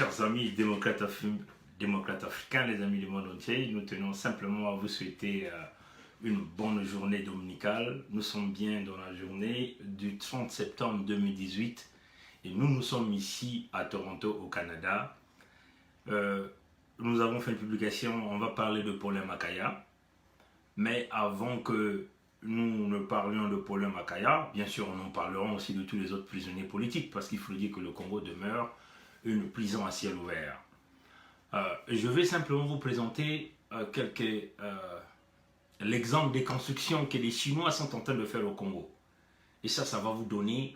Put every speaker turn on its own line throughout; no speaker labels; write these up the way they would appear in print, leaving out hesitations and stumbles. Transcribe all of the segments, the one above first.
Chers amis démocrates africains, les amis du monde entier, nous tenons simplement à vous souhaiter une bonne journée dominicale. Nous sommes bien dans la journée du 30 septembre 2018 et nous sommes ici à Toronto, au Canada. Nous avons fait une publication, on va parler de Paulin Mackaya. Mais avant que nous ne parlions de Paulin Mackaya, bien sûr, nous parlerons aussi de tous les autres prisonniers politiques, parce qu'il faut dire que le Congo demeure une prison à ciel ouvert. Je vais simplement vous présenter l'exemple des constructions que les Chinois sont en train de faire au Congo. Et ça va vous donner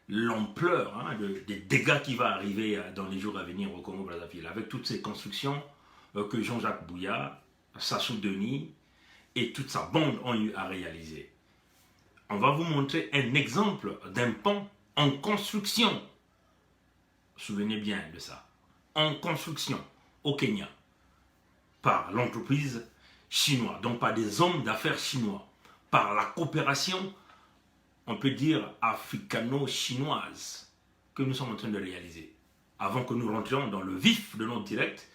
l'ampleur des dégâts qui vont arriver dans les jours à venir au Congo-Brazzaville, avec toutes ces constructions que Jean-Jacques Bouya, Sassou Denis et toute sa bande ont eu à réaliser. On va vous montrer un exemple d'un pont en construction. Souvenez bien de ça. En construction au Kenya par l'entreprise chinoise, donc par des hommes d'affaires chinois, par la coopération, on peut dire africano-chinoise, que nous sommes en train de réaliser. Avant que nous rentrions dans le vif de notre direct,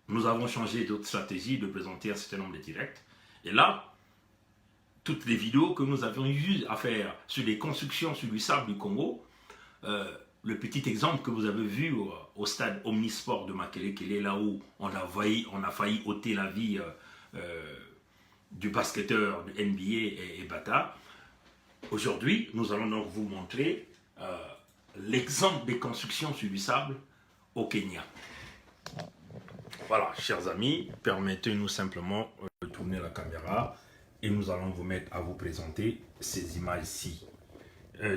nous avons changé d'autres stratégies de présenter un certain nombre de directs. Et là, toutes les vidéos que nous avions eu à faire sur des constructions sur du sable du Congo, le petit exemple que vous avez vu au stade Omnisport de Makelele, là où on a failli ôter la vie du basketteur de NBA et Bata. Aujourd'hui, nous allons donc vous montrer l'exemple des constructions sur du sable au Kenya. Voilà, chers amis, permettez-nous simplement de tourner la caméra et nous allons vous présenter ces images-ci.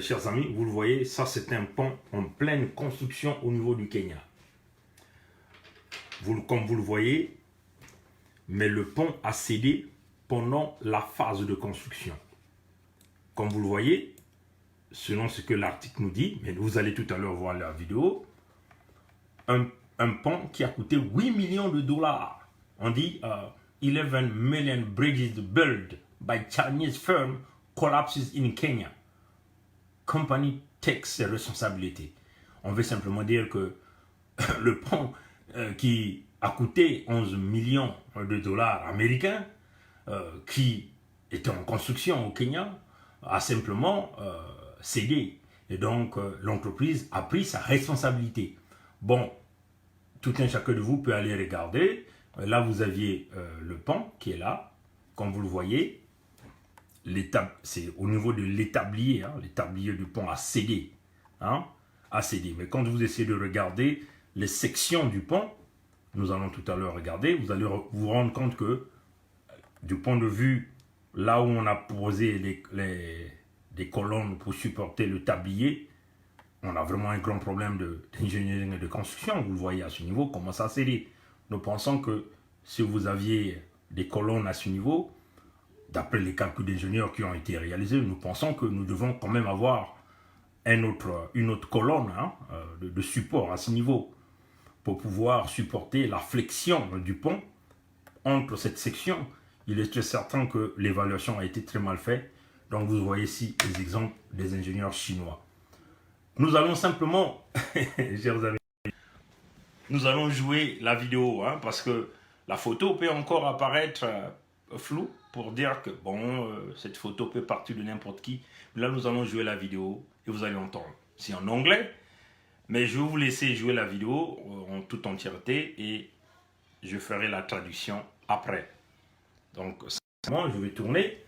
Chers amis, vous le voyez, ça c'est un pont en pleine construction au niveau du Kenya. Comme vous le voyez, mais le pont a cédé pendant la phase de construction. Comme vous le voyez, selon ce que l'article nous dit, mais vous allez tout à l'heure voir la vidéo, un pont qui a coûté 8 millions de dollars. On dit 11 million bridges built by Chinese firm collapses in Kenya. Company takes ses responsabilités. On veut simplement dire que le pont qui a coûté 11 millions de dollars américains, qui était en construction au Kenya, a simplement cédé. Et donc, l'entreprise a pris sa responsabilité. Bon, tout un chacun de vous peut aller regarder. Là, vous aviez le pont qui est là, comme vous le voyez. C'est au niveau de l'établier, l'établier du pont a cédé, a cédé. Mais quand vous essayez de regarder les sections du pont, nous allons tout à l'heure regarder, vous allez vous rendre compte que du point de vue, là où on a posé des colonnes pour supporter le tablier, on a vraiment un grand problème d'ingénierie et de construction. Vous le voyez à ce niveau, comment ça a cédé. Nous pensons que si vous aviez des colonnes à ce niveau, d'après les calculs d'ingénieurs qui ont été réalisés, nous pensons que nous devons quand même avoir une autre colonne de support à ce niveau pour pouvoir supporter la flexion du pont entre cette section. Il est très certain que l'évaluation a été très mal faite. Donc vous voyez ici les exemples des ingénieurs chinois. Nous allons simplement, chers amis, nous allons jouer la vidéo parce que la photo peut encore apparaître floue pour dire que bon, cette photo peut partir de n'importe qui. Là, nous allons jouer la vidéo et vous allez entendre. C'est en anglais, mais je vais vous laisser jouer la vidéo en toute entièreté et je ferai la traduction après. Donc, simplement, je vais tourner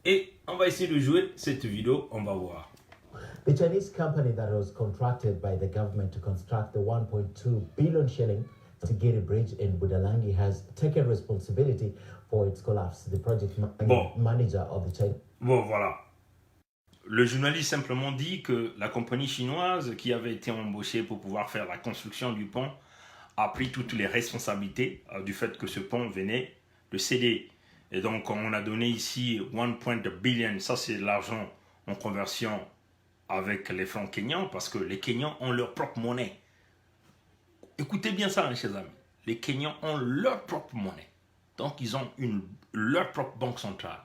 et on va essayer de jouer cette vidéo. On va voir.
The Chinese company that was contracted by the government to construct the 1.2 billion shilling Tigiri Bridge in Budalangi has taken responsibility for its collapse. The project manager of the China.
Bon, voilà. Le journaliste simplement dit que la compagnie chinoise qui avait été embauchée pour pouvoir faire la construction du pont a pris toutes les responsabilités du fait que ce pont venait de céder. Et donc, on a donné ici 1.2 billion, ça c'est l'argent en conversion avec les francs kenyans, parce que les Kenyans ont leur propre monnaie. Écoutez bien ça, chers amis. Les Kenyans ont leur propre monnaie. Donc, ils ont leur propre banque centrale.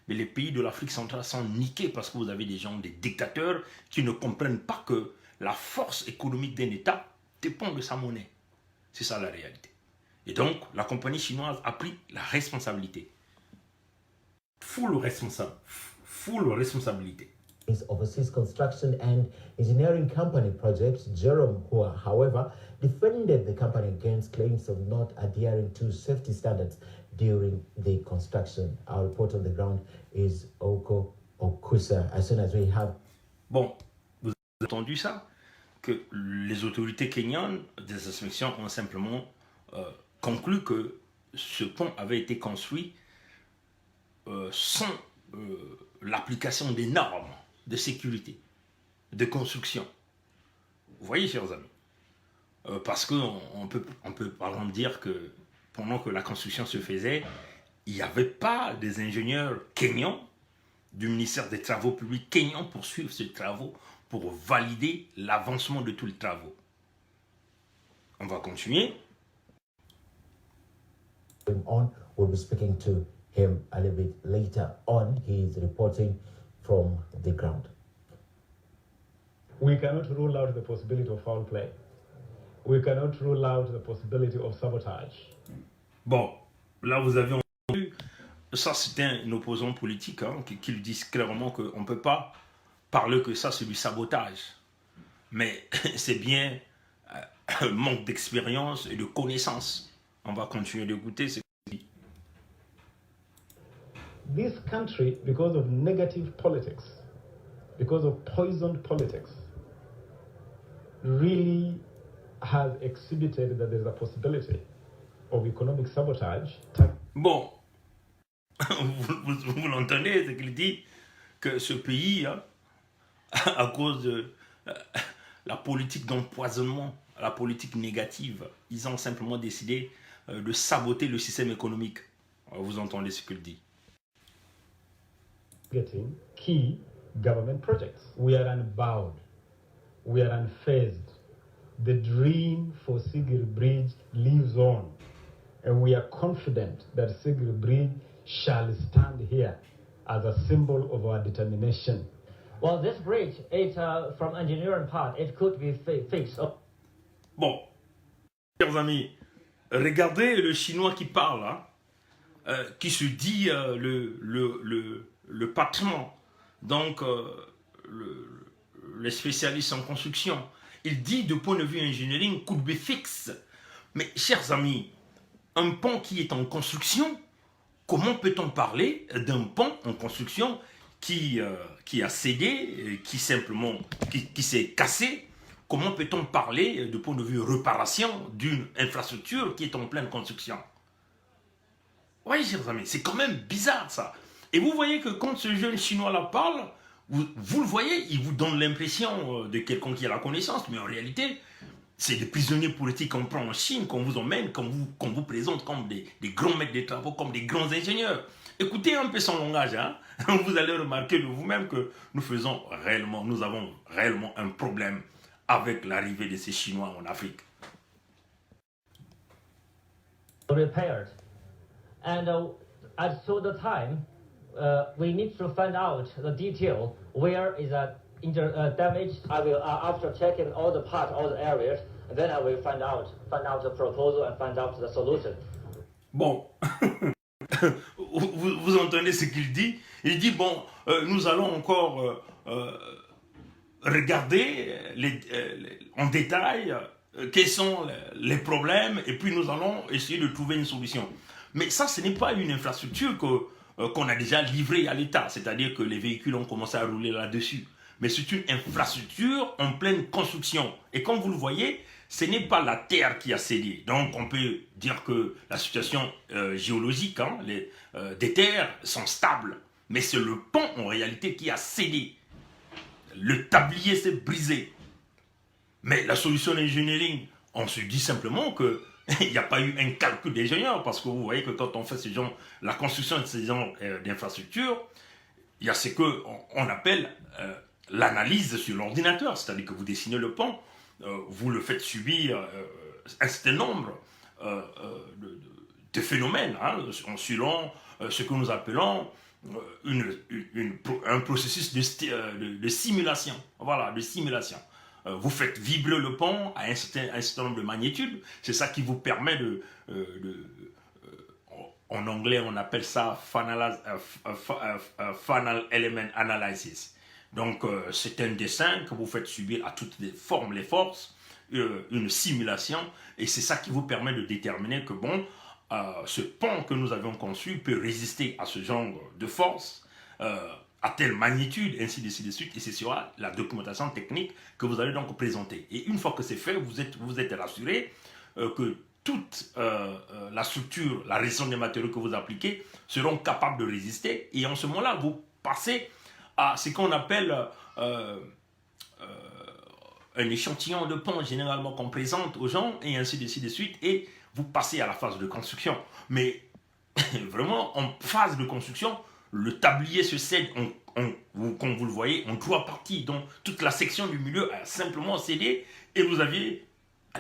Mais les pays de l'Afrique centrale sont niqués parce que vous avez des gens, des dictateurs qui ne comprennent pas que la force économique d'un État dépend de sa monnaie. C'est ça la réalité. Et donc, la compagnie chinoise a pris la responsabilité. Full responsabilité.
His overseas construction and engineering company project, Jerome, who, however, defended the company against claims of not adhering to safety standards during the construction. Our report on the ground is Oko Okusa. As soon as we have...
Bon, vous avez entendu ça? Que les autorités kenyanes des inspections ont simplement conclu que ce pont avait été construit sans l'application des normes de sécurité, de construction. Vous voyez, chers amis, parce qu'on peut par exemple dire que pendant que la construction se faisait, il n'y avait pas des ingénieurs kenyans du ministère des Travaux publics kenyans pour suivre ces travaux, pour valider l'avancement de tous les travaux. On va continuer.
On, we'll be speaking to him a little bit later on. He is reporting from the ground.
We cannot rule out the possibility of foul play. We cannot rule out the possibility of sabotage.
Bon, là vous avez entendu, ça c'était un opposant politique qui lui dit clairement qu'on ne peut pas parler que ça c'est du sabotage. Mais c'est bien un manque d'expérience et de connaissances. On va continuer d'écouter ce qu'il dit.
This country, because of negative politics, because of poisoned politics, really has exhibited that there's a possibility of economic sabotage.
Bon, vous l'entendez, c'est qu'il dit que ce pays, à cause de la politique d'empoisonnement, la politique négative, ils ont simplement décidé de saboter le système économique. Vous entendez ce qu'il dit.
Getting key government projects. We are unbowed. We are unfazed. The dream for Sigiri Bridge lives on. And we are confident that Sigiri Bridge shall stand here as a symbol of our determination.
Well, this bridge, from engineering part, it could be fixed.
Bon, chers amis, regardez le Chinois qui parle, qui se dit le patron, donc le spécialiste en construction. Il dit de point de vue engineering, could be fixed. Mais chers amis, un pont qui est en construction, comment peut-on parler d'un pont en construction qui a cédé, qui s'est cassé? Comment peut-on parler de point de vue réparation d'une infrastructure qui est en pleine construction? Oui, chers amis, c'est quand même bizarre ça. Et vous voyez que quand ce jeune Chinois-là parle, vous le voyez, il vous donne l'impression de quelqu'un qui a la connaissance, mais en réalité, c'est des prisonniers politiques qu'on prend en Chine, qu'on vous emmène, qu'on vous présente comme des grands maîtres de travaux, comme des grands ingénieurs. Écoutez un peu son langage, vous allez remarquer de vous-même que nous avons réellement un problème avec l'arrivée de ces Chinois en Afrique.
Repaired. And at the time, we need to find out the detail. Where is that damage? I will, after checking all the parts, all the areas, and then I will find out the proposal and find out the solution.
Bon, vous entendez ce qu'il dit? Il dit, bon, nous allons encore regarder en détail quels sont les problèmes et puis nous allons essayer de trouver une solution. Mais ça, ce n'est pas une infrastructure qu'on a déjà livrée à l'État, c'est-à-dire que les véhicules ont commencé à rouler là-dessus. Mais c'est une infrastructure en pleine construction. Et comme vous le voyez, ce n'est pas la terre qui a cédé. Donc on peut dire que la situation géologique des terres sont stables. Mais c'est le pont en réalité qui a cédé. Le tablier s'est brisé. Mais la solution d'engineering, on se dit simplement qu'il n'y a pas eu un calcul d'ingénieur, parce que vous voyez que quand on fait la construction de ce genre d'infrastructures, il y a ce qu'on appelle l'analyse sur l'ordinateur, c'est-à-dire que vous dessinez le pont, vous le faites subir un certain nombre de phénomènes, selon ce que nous appelons un processus de simulation. Voilà, de simulation. vous faites vibrer le pont à un certain nombre de magnitudes. C'est ça qui vous permet en anglais, on appelle ça final element analysis. Donc, c'est un dessin que vous faites subir à toutes les formes, les forces, une simulation, et c'est ça qui vous permet de déterminer que, bon, ce pont que nous avions conçu peut résister à ce genre de force, à telle magnitude, ainsi de suite, et c'est sur la documentation technique que vous allez donc présenter. Et une fois que c'est fait, vous êtes rassuré que toute la structure, la résistance des matériaux que vous appliquez seront capables de résister, et en ce moment-là, vous passez à ce qu'on appelle un échantillon de pont généralement qu'on présente aux gens, et ainsi de suite, et vous passez à la phase de construction. Mais vraiment, en phase de construction, le tablier se cède, comme vous le voyez, en 3 parties. Donc, toute la section du milieu a simplement cédé, et vous aviez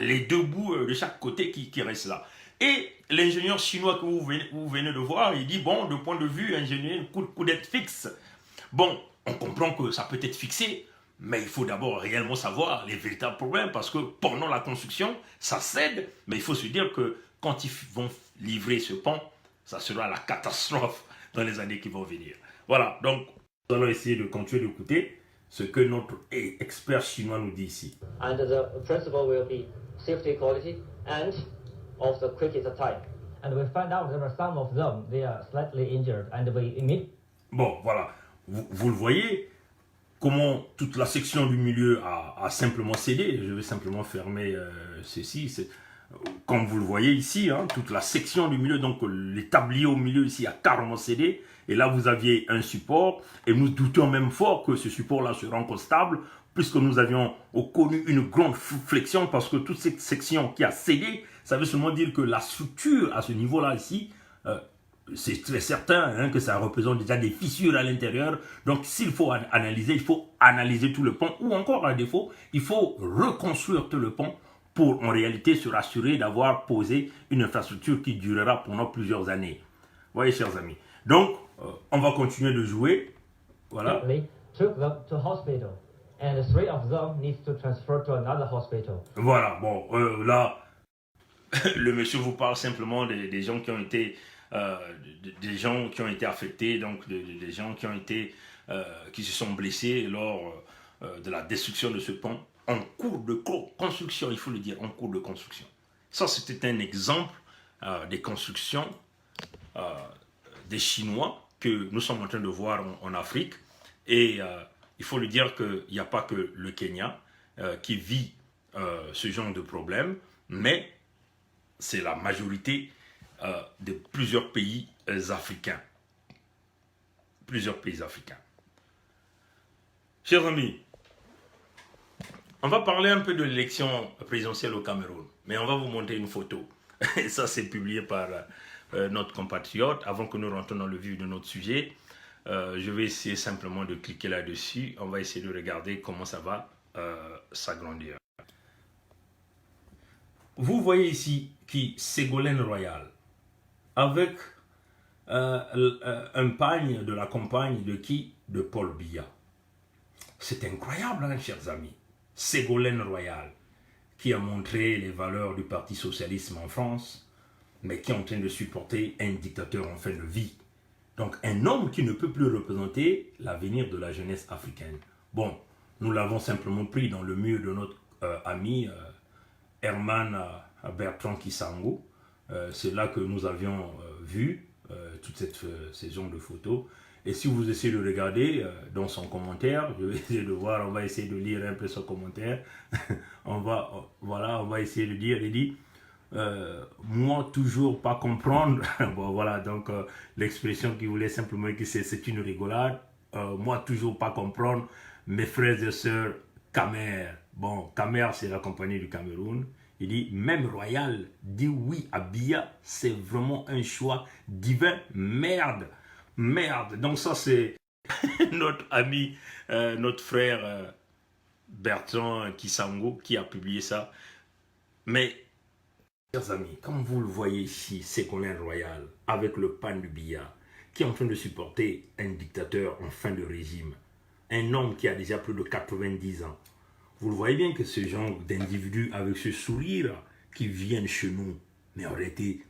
les 2 bouts de chaque côté qui restent là. Et l'ingénieur chinois que vous venez de voir, il dit, bon, de point de vue ingénieur, coup d'être fixe. Bon, on comprend que ça peut être fixé, mais il faut d'abord réellement savoir les véritables problèmes, parce que pendant la construction, ça cède, mais il faut se dire que quand ils vont livrer ce pont, ça sera la catastrophe dans les années qui vont venir. Voilà, donc nous allons essayer de continuer d'écouter ce que notre expert chinois nous dit ici.
And the principle will be safety, quality, and of the quickest time. And we find out there are some of them, they are slightly injured, and we immediately.
Bon, voilà, vous le voyez, comment toute la section du milieu a simplement cédé. Je vais simplement fermer ceci. Comme vous le voyez ici, hein, toute la section du milieu, donc les tabliers au milieu ici a carrément cédé. Et là, vous aviez un support. Et nous doutions même fort que ce support-là sera encore stable, puisque nous avions connu une grande flexion, parce que toute cette section qui a cédé, ça veut seulement dire que la structure à ce niveau-là ici, c'est très certain hein, que ça représente déjà des fissures à l'intérieur. Donc, s'il faut analyser, il faut analyser tout le pont, ou encore à défaut, il faut reconstruire tout le pont pour en réalité se rassurer d'avoir posé une infrastructure qui durera pendant plusieurs années. Vous voyez, chers amis. Donc, on va continuer de jouer. Voilà.
Took them to hospital, and 3 of them need to transfer to another hospital.
Voilà. Bon, là, le monsieur vous parle simplement des gens qui ont été des gens qui ont été affectés, donc des gens qui ont été qui se sont blessés lors de la destruction de ce pont en cours de construction, il faut le dire, en cours de construction. Ça, c'était un exemple des constructions des Chinois que nous sommes en train de voir en Afrique. Et il faut le dire qu'il n'y a pas que le Kenya qui vit ce genre de problème, mais c'est la majorité de plusieurs pays africains. Plusieurs pays africains. Chers amis, on va parler un peu de l'élection présidentielle au Cameroun, mais on va vous montrer une photo. Et ça, c'est publié par notre compatriote. Avant que nous rentrions dans le vif de notre sujet, je vais essayer simplement de cliquer là-dessus. On va essayer de regarder comment ça va s'agrandir. Vous voyez ici qui Ségolène Royal, avec un pagne de la campagne de qui? De Paul Biya. C'est incroyable, hein, chers amis. Ségolène Royal, qui a montré les valeurs du Parti socialiste en France, mais qui est en train de supporter un dictateur en fin de vie. Donc un homme qui ne peut plus représenter l'avenir de la jeunesse africaine. Bon, nous l'avons simplement pris dans le mur de notre ami Herman Bertrand Kisango. C'est là que nous avions vu toute cette saison de photos. Et si vous essayez de regarder dans son commentaire, je vais essayer de voir, on va essayer de lire un peu son commentaire. on va essayer de dire, il dit, moi toujours pas comprendre. Bon voilà, donc l'expression qu'il voulait simplement que c'est une rigolade. Moi toujours pas comprendre, mes frères et sœurs Camer. Bon, Camer c'est la compagnie du Cameroun. Il dit, même Royal dit oui à Biya, c'est vraiment un choix divin. Merde. Donc ça c'est notre ami, notre frère Bertrand Kisango qui a publié ça. Mais, chers amis, comme vous le voyez ici, Ségolène Royal, avec le pan du Biya, qui est en train de supporter un dictateur en fin de régime. Un homme qui a déjà plus de 90 ans. Vous le voyez bien que ce genre d'individus avec ce sourire qui viennent chez nous, mais en réalité,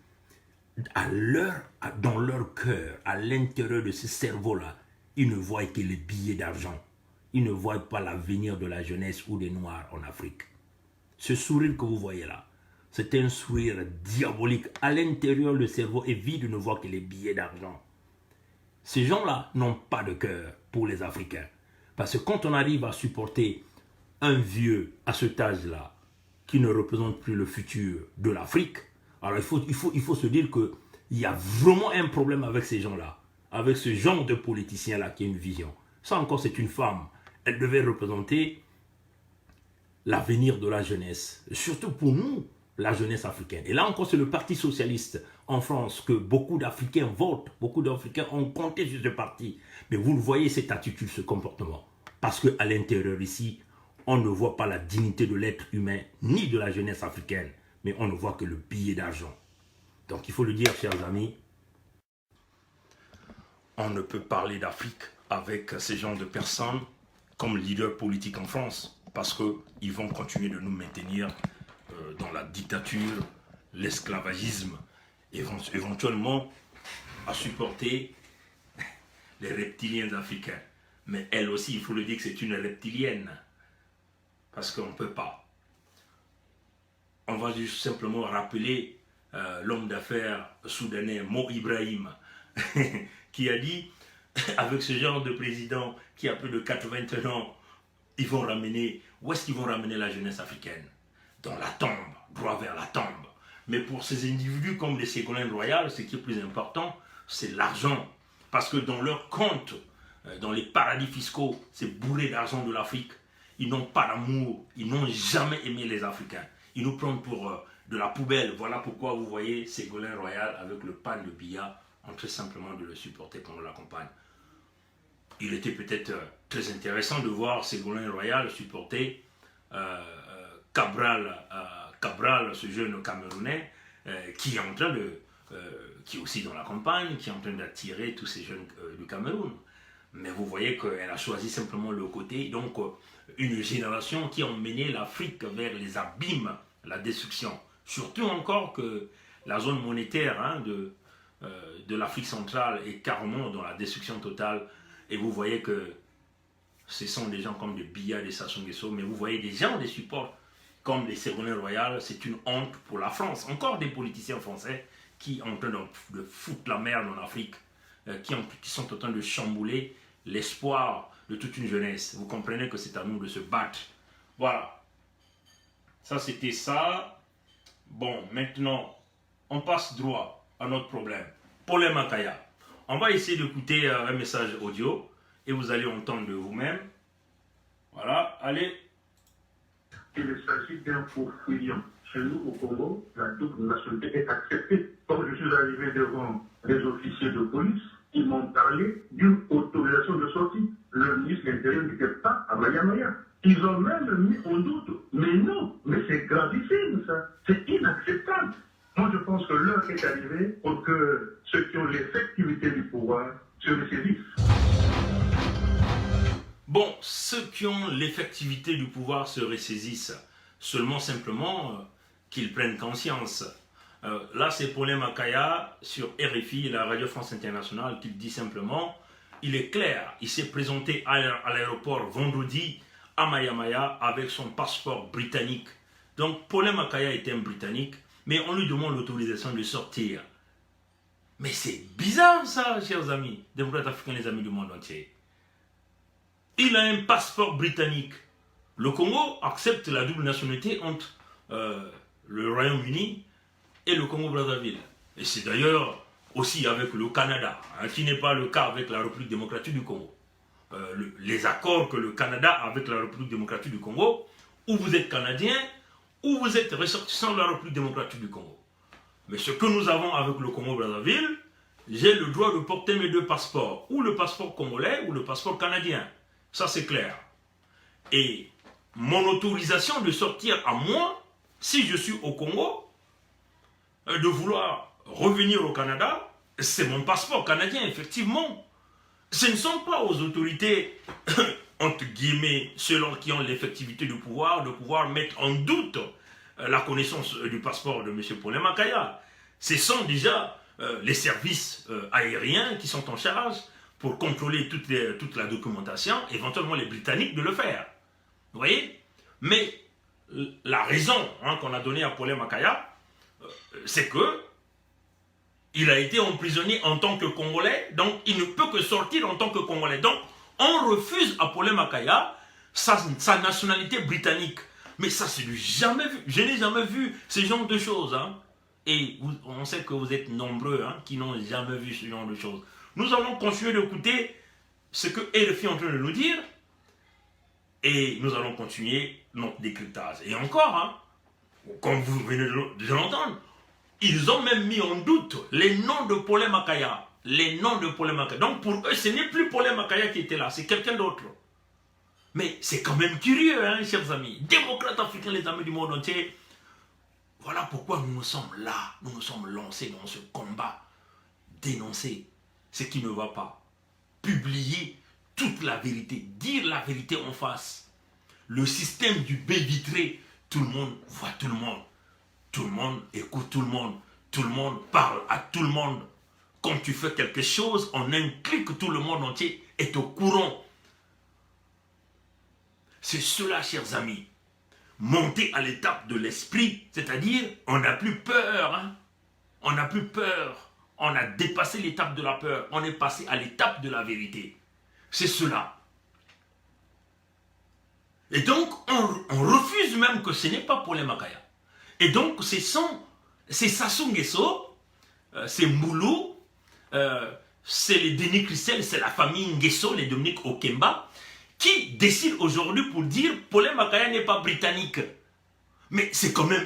dans leur cœur, à l'intérieur de ce cerveau-là, ils ne voient que les billets d'argent. Ils ne voient pas l'avenir de la jeunesse ou des Noirs en Afrique. Ce sourire que vous voyez là, c'est un sourire diabolique. À l'intérieur, le cerveau est vide, ne voit que les billets d'argent. Ces gens-là n'ont pas de cœur pour les Africains. Parce que quand on arrive à supporter un vieux à cet âge-là, qui ne représente plus le futur de l'Afrique, alors il faut se dire qu'il y a vraiment un problème avec ces gens-là, avec ce genre de politicien-là qui a une vision. Ça encore, c'est une femme. Elle devait représenter l'avenir de la jeunesse, surtout pour nous, la jeunesse africaine. Et là encore, c'est le Parti socialiste en France que beaucoup d'Africains votent, beaucoup d'Africains ont compté sur ce parti. Mais vous le voyez, cette attitude, ce comportement. Parce qu'à l'intérieur ici, on ne voit pas la dignité de l'être humain, ni de la jeunesse africaine, mais on ne voit que le billet d'argent. Donc il faut le dire, chers amis, on ne peut parler d'Afrique avec ces genres de personnes comme leaders politiques en France, parce qu'ils vont continuer de nous maintenir dans la dictature, l'esclavagisme, éventuellement à supporter les reptiliens africains. Mais elle aussi, il faut le dire que c'est une reptilienne, parce qu'on ne peut pas. On va juste simplement rappeler l'homme d'affaires soudanais Mo Ibrahim, qui a dit, avec ce genre de président qui a plus de 80 ans, où est-ce qu'ils vont ramener la jeunesse africaine? Dans la tombe, droit vers la tombe. Mais pour ces individus comme les Ségolène Royal, ce qui est plus important, c'est l'argent. Parce que dans leur compte, dans les paradis fiscaux, c'est bourré d'argent de l'Afrique. Ils n'ont pas d'amour, ils n'ont jamais aimé les Africains. Ils nous prennent pour de la poubelle. Voilà pourquoi vous voyez Ségolène Royal avec le pan de billard en train simplement de le supporter quand on l'accompagne. Il était peut-être très intéressant de voir Ségolène Royal supporter Cabral, ce jeune Camerounais, qui est en train qui est aussi dans la campagne, qui est en train d'attirer tous ces jeunes du Cameroun. Mais vous voyez qu'elle a choisi simplement le côté, donc une génération qui a emmené l'Afrique vers les abîmes, la destruction. Surtout encore que la zone monétaire de l'Afrique centrale est carrément dans la destruction totale. Et vous voyez que ce sont des gens comme des Biya, des Sassou Nguesso, mais vous voyez des gens, des supports comme les Ségolène Royal, c'est une honte pour la France. Encore des politiciens français qui sont en train de foutre la merde en Afrique, qui sont en train de chambouler l'espoir de toute une jeunesse. Vous comprenez que c'est à nous de se battre. Voilà. Ça, c'était ça. Bon, maintenant, on passe droit à notre problème. Paulin Makaya. On va essayer d'écouter un message audio et vous allez entendre de vous-même. Voilà, allez.
Il s'agit d'un faux fuyant. Chez nous, au Congo, la double nationalité est acceptée. Comme je suis arrivé devant les officiers de police, ils m'ont parlé d'une autorisation de sortie. Le ministre de l'Intérieur n'était pas à Maya-Maya. Ils ont même mis en doute. Mais non, mais c'est gravissime ça. C'est inacceptable. Moi, je pense que l'heure est arrivée pour que ceux qui ont l'effectivité du pouvoir se ressaisissent.
Bon, ceux qui ont l'effectivité du pouvoir se ressaisissent. Seulement, simplement, qu'ils prennent conscience. Là, c'est Paulin Makaya sur RFI, la Radio France Internationale, qui dit simplement, il est clair, il s'est présenté à l'aéroport vendredi à Maya-Maya avec son passeport britannique. Donc, Paulin Makaya était un Britannique, mais on lui demande l'autorisation de sortir. Mais c'est bizarre ça, chers amis, démocrates africains, les amis du monde entier. Il a un passeport britannique. Le Congo accepte la double nationalité entre le Royaume-Uni et le Congo-Brazzaville. Et c'est d'ailleurs aussi avec le Canada, qui n'est pas le cas avec la République démocratique du Congo. Les accords que le Canada a avec la République démocratique du Congo, où vous êtes Canadien, ou vous êtes ressortissant de la République démocratique du Congo. Mais ce que nous avons avec le Congo-Brazzaville, j'ai le droit de porter mes deux passeports, ou le passeport congolais, ou le passeport canadien. Ça, c'est clair. Et mon autorisation de sortir à moi, si je suis au Congo, de vouloir revenir au Canada, c'est mon passeport canadien, effectivement. Ce ne sont pas aux autorités entre guillemets, ceux qui ont l'effectivité de pouvoir mettre en doute la connaissance du passeport de M. Paulin Makaya. Ce sont déjà les services aériens qui sont en charge pour contrôler toute la documentation, éventuellement les Britanniques de le faire. Vous voyez? Mais la raison qu'on a donnée à Paulin Makaya, c'est que il a été emprisonné en tant que Congolais, donc il ne peut que sortir en tant que Congolais. Donc on refuse à Paulin Makaya sa nationalité britannique. Mais ça, c'est jamais vu. Je n'ai jamais vu ce genre de choses. Et on sait que vous êtes nombreux qui n'ont jamais vu ce genre de choses. Nous allons continuer d'écouter ce que RFI est en train de nous dire. Et nous allons continuer notre décryptage. Et encore, comme vous venez de l'entendre, ils ont même mis en doute les noms de Paulin Makaya. Les noms de Paulin Makaya. Donc pour eux, ce n'est plus Paulin Makaya qui était là, c'est quelqu'un d'autre. Mais c'est quand même curieux, chers amis. Démocrates africains, les amis du monde entier. Voilà pourquoi nous sommes là. Nous nous sommes lancés dans ce combat. Dénoncer ce qui ne va pas. Publier toute la vérité. Dire la vérité en face. Le système du baie vitré. Tout le monde voit tout le monde. Tout le monde écoute tout le monde. Tout le monde parle à tout le monde. Quand tu fais quelque chose, en un clic, tout le monde entier est au courant. C'est cela, chers amis. Monter à l'étape de l'esprit, c'est-à-dire, on n'a plus peur. On n'a plus peur. On a dépassé l'étape de la peur. On est passé à l'étape de la vérité. C'est cela. Et donc, on refuse même que ce n'est pas Paulin Makaya. Et donc, c'est Sassou Nguesso, c'est Moulou, c'est les Denis Christel, c'est la famille Nguesso, les Dominique Okemba, qui décident aujourd'hui pour dire Paulin Makaya n'est pas britannique. Mais c'est quand même...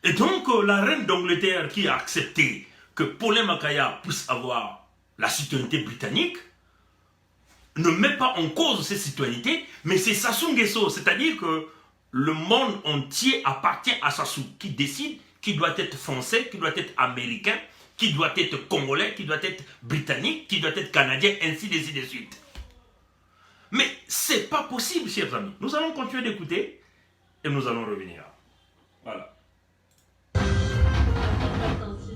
Et donc, la reine d'Angleterre qui a accepté que Paulin Makaya puisse avoir la citoyenneté britannique, ne met pas en cause cette citoyenneté, mais c'est Sassou Nguesso, c'est-à-dire que le monde entier appartient à Sassou, qui décide qui doit être français, qui doit être américain, qui doit être congolais, qui doit être britannique, qui doit être canadien, ainsi de suite. Mais c'est pas possible, chers amis. Nous allons continuer d'écouter et nous allons revenir. Voilà.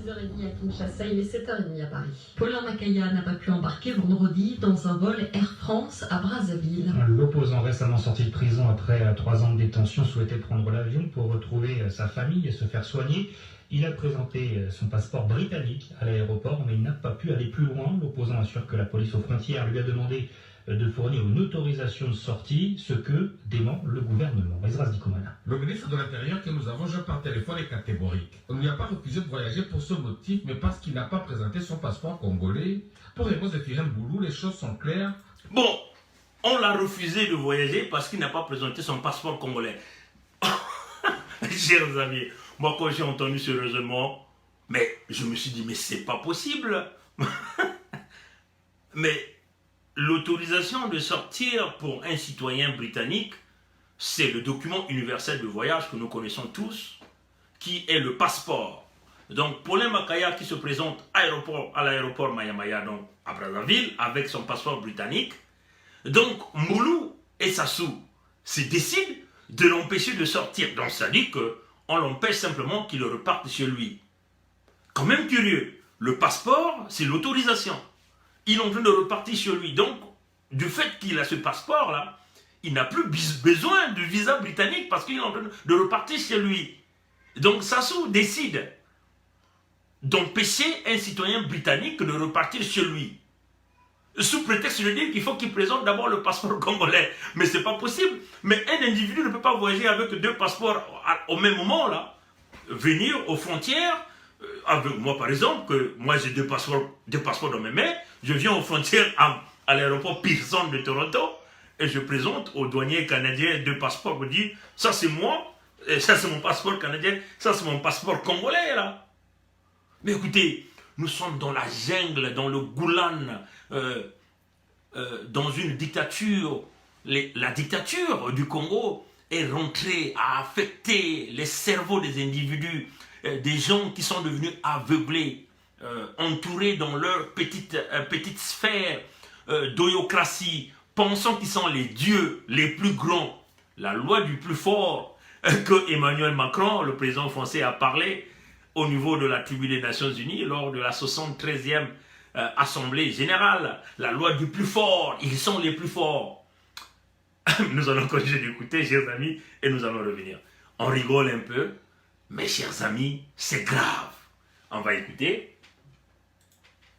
6h30 à Kinshasa, il est 7h30 à Paris. Paulin Makaya n'a pas pu embarquer vendredi dans un vol Air France à Brazzaville.
L'opposant récemment sorti de prison après 3 ans de détention souhaitait prendre l'avion pour retrouver sa famille et se faire soigner. Il a présenté son passeport britannique à l'aéroport, mais il n'a pas pu aller plus loin. L'opposant assure que la police aux frontières lui a demandé de fournir une autorisation de sortie, ce que dément le gouvernement. Esdras Dikomana.
Le ministre de l'Intérieur que nous avons joué par téléphone est catégorique. On ne lui a pas refusé de voyager pour ce motif, mais parce qu'il n'a pas présenté son passeport congolais. Pour Emos et Firen Boulou, les choses sont claires.
Bon, on l'a refusé de voyager parce qu'il n'a pas présenté son passeport congolais. Chers amis, moi quand j'ai entendu ce raisonnement, mais je me suis dit, mais c'est pas possible. Mais l'autorisation de sortir pour un citoyen britannique, c'est le document universel de voyage que nous connaissons tous, qui est le passeport. Donc, Paulin Makaya qui se présente à l'aéroport Maya-Maya, donc à Brazzaville, avec son passeport britannique. Donc, Moulou et Sassou se décident de l'empêcher de sortir. Donc, ça dit qu'on l'empêche simplement qu'il reparte chez lui. Quand même curieux. Le passeport, c'est l'autorisation. Il est en train de repartir chez lui. Donc, du fait qu'il a ce passeport-là, il n'a plus besoin du visa britannique parce qu'il est en train de repartir chez lui. Donc, Sassou décide d'empêcher un citoyen britannique de repartir chez lui. Sous prétexte de dire qu'il faut qu'il présente d'abord le passeport congolais. Mais ce n'est pas possible. Mais un individu ne peut pas voyager avec 2 passeports au même moment, là. Venir aux frontières, avec moi par exemple, que moi j'ai 2 passeports dans mes mains, je viens aux frontières à l'aéroport Pearson de Toronto et je présente aux douaniers canadiens 2 passeports. Je dis, ça c'est moi, et ça c'est mon passeport canadien, ça c'est mon passeport congolais là. Mais écoutez, nous sommes dans la jungle, dans le goulan, dans une dictature. La dictature du Congo est rentrée à affecter les cerveaux des individus, des gens qui sont devenus aveuglés, entourés dans leur petite sphère d'oyocratie, pensant qu'ils sont les dieux les plus grands, la loi du plus fort que Emmanuel Macron, le président français, a parlé au niveau de la tribu des Nations Unies lors de la 73e Assemblée Générale. La loi du plus fort, ils sont les plus forts. Nous allons continuer d'écouter, chers amis, et nous allons revenir. On rigole un peu, mais chers amis, c'est grave. On va écouter.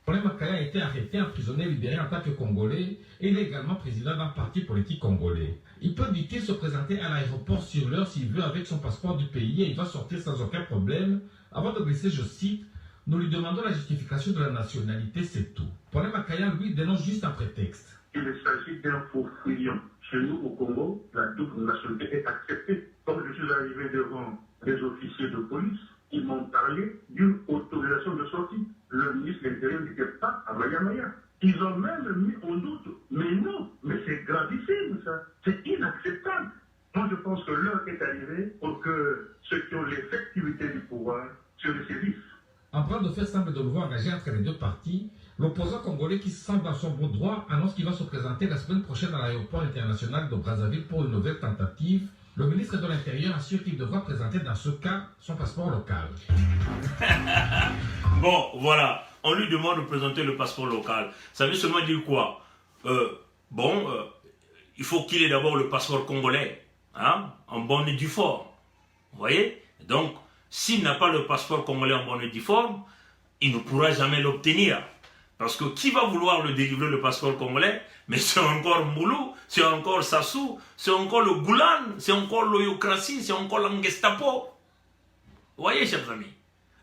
Paulin Makaya a été arrêté, emprisonné, libéré en tant que Congolais et il est également président d'un parti politique congolais. Il peut, dit-il, se présenter à l'aéroport sur l'heure s'il veut avec son passeport du pays et il va sortir sans aucun problème. Avant de glisser, je cite, « Nous lui demandons la justification de la nationalité, c'est tout. » Paulin Makaya, lui, dénonce juste un prétexte.
Il s'agit d'un faux fuyant. Chez nous, au Congo, la double nationalité est acceptée. Comme je suis arrivé devant les officiers de police, ils m'ont parlé d'une autorisation de sortie. Le ministre de l'Intérieur n'était pas à Maya. Ils ont même mis en doute. Mais non, mais c'est gravissime ça. C'est inacceptable. Moi, je pense que l'heure est arrivée pour que ceux qui ont l'effectivité du pouvoir se le saisissent.
En train de faire semble de nouveau engagé entre les deux parties, l'opposant congolais qui se sent dans son bon droit annonce qu'il va se présenter la semaine prochaine à l'aéroport international de Brazzaville pour une nouvelle tentative. Le ministre de l'Intérieur assure qu'il devra présenter dans ce cas son passeport local.
Bon, voilà. On lui demande de présenter le passeport local. Ça veut seulement dire quoi? Il faut qu'il ait d'abord le passeport congolais, hein, en bonne et due forme. Vous voyez? Donc, s'il n'a pas le passeport congolais en bonne et due forme, il ne pourra jamais l'obtenir. Parce que qui va vouloir le délivrer le passeport congolais? Mais c'est encore Moulou, c'est encore Sassou, c'est encore le Goulan, c'est encore l'Oyocratie, c'est encore l'Angestapo. Vous voyez, chers amis?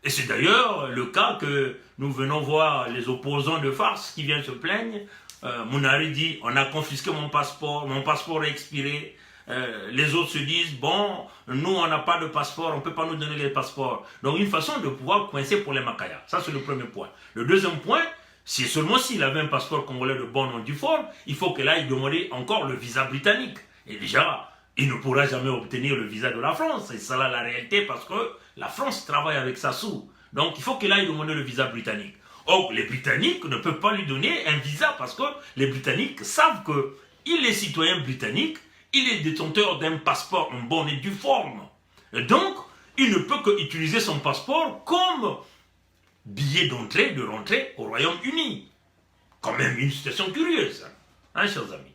Et c'est d'ailleurs le cas que nous venons voir les opposants de farce qui viennent se plaindre. Mounari dit, on a confisqué mon passeport est expiré. Les autres se disent, bon, nous on n'a pas de passeport, on ne peut pas nous donner les passeports. Donc une façon de pouvoir coincer pour les Makaya. Ça c'est le premier point. Le deuxième point, c'est seulement s'il avait un passeport congolais de bonne et due forme, il faut qu'il aille demander encore le visa britannique. Et déjà, il ne pourra jamais obtenir le visa de la France. C'est ça là la réalité parce que la France travaille avec Sassou. Donc il faut qu'il aille demander le visa britannique. Or, les Britanniques ne peuvent pas lui donner un visa parce que les Britanniques savent qu'il est citoyen britannique, il est détenteur d'un passeport en bonne et due forme. Et donc, il ne peut qu'utiliser son passeport comme billet d'entrée, de rentrée au Royaume-Uni. Quand même une situation curieuse, hein, chers amis.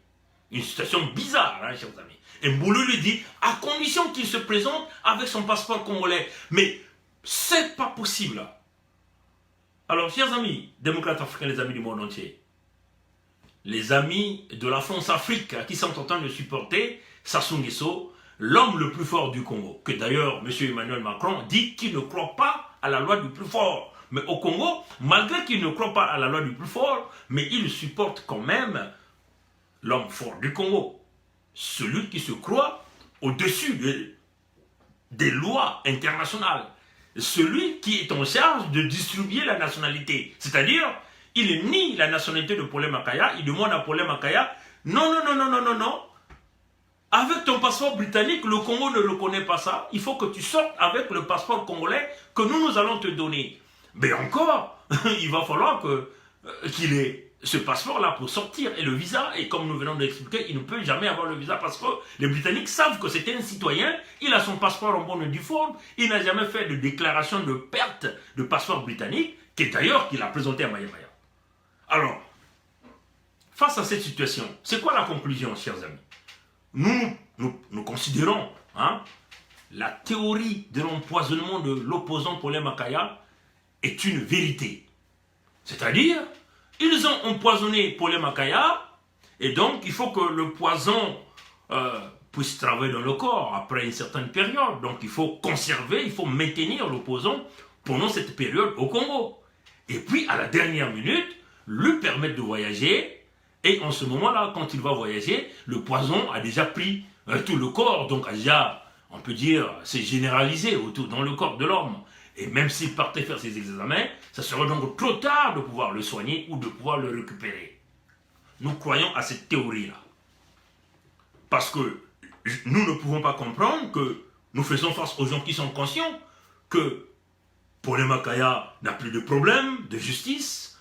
Une situation bizarre, hein, chers amis. Et Mboulou lui dit, à condition qu'il se présente avec son passeport congolais. Mais c'est pas possible. Alors, chers amis, démocrates africains, les amis du monde entier, les amis de la France-Afrique qui sont en train de supporter Sassou Nguesso, l'homme le plus fort du Congo, que d'ailleurs M. Emmanuel Macron dit qu'il ne croit pas à la loi du plus fort. Mais au Congo, malgré qu'il ne croit pas à la loi du plus fort, mais il supporte quand même l'homme fort du Congo. Celui qui se croit au-dessus des lois internationales. Celui qui est en charge de distribuer la nationalité. C'est-à-dire, il nie la nationalité de Paulin Makaya, il demande à Paulin Makaya, non. Avec ton passeport britannique, le Congo ne reconnaît pas ça. Il faut que tu sortes avec le passeport congolais que nous allons te donner. Mais encore, il va falloir qu'il ait ce passeport-là pour sortir. Et le visa, et comme nous venons d'expliquer, il ne peut jamais avoir le visa parce que les Britanniques savent que c'est un citoyen, il a son passeport en bonne et due forme, il n'a jamais fait de déclaration de perte de passeport britannique, qui est d'ailleurs qu'il a présenté à Maya. Alors, face à cette situation, c'est quoi la conclusion, chers amis? Nous considérons la théorie de l'empoisonnement de l'opposant Paulin Makaya est une vérité. C'est-à-dire, ils ont empoisonné Paulin Makaya et donc il faut que le poison puisse travailler dans le corps après une certaine période. Donc il faut conserver, il faut maintenir l'opposant pendant cette période au Congo. Et puis à la dernière minute, lui permettre de voyager. Et en ce moment-là, quand il va voyager, le poison a déjà pris tout le corps, donc a déjà, on peut dire, c'est généralisé autour dans le corps de l'homme. Et même s'il partait faire ses examens, ça serait donc trop tard de pouvoir le soigner ou de pouvoir le récupérer. Nous croyons à cette théorie-là. Parce que nous ne pouvons pas comprendre que nous faisons face aux gens qui sont conscients que Paulin Makaya n'a plus de problème de justice,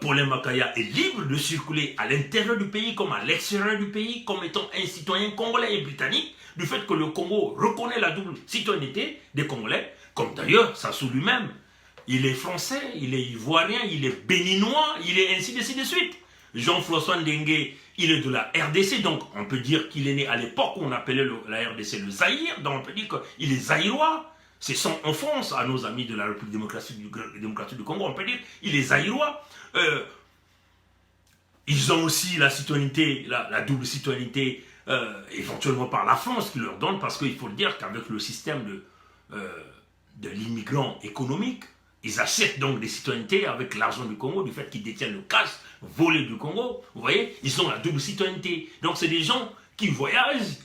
Paulin Makaya est libre de circuler à l'intérieur du pays comme à l'extérieur du pays, comme étant un citoyen congolais et britannique, du fait que le Congo reconnaît la double citoyenneté des Congolais, comme d'ailleurs Sassou lui-même. Il est français, il est ivoirien, il est béninois, il est ainsi de suite. Jean-François Ndengue, il est de la RDC, donc on peut dire qu'il est né à l'époque où on appelait la RDC le Zaïre, donc on peut dire qu'il est zaïrois. C'est sans offense à nos amis de la République démocratique du Congo, on peut dire qu'il est zaïrois. Ils ont aussi la citoyenneté, la double citoyenneté, éventuellement par la France qui leur donne, parce qu'il faut le dire qu'avec le système de l'immigrant économique, ils achètent donc des citoyennetés avec l'argent du Congo, du fait qu'ils détiennent le cash volé du Congo. Vous voyez, ils ont la double citoyenneté. Donc c'est des gens qui voyagent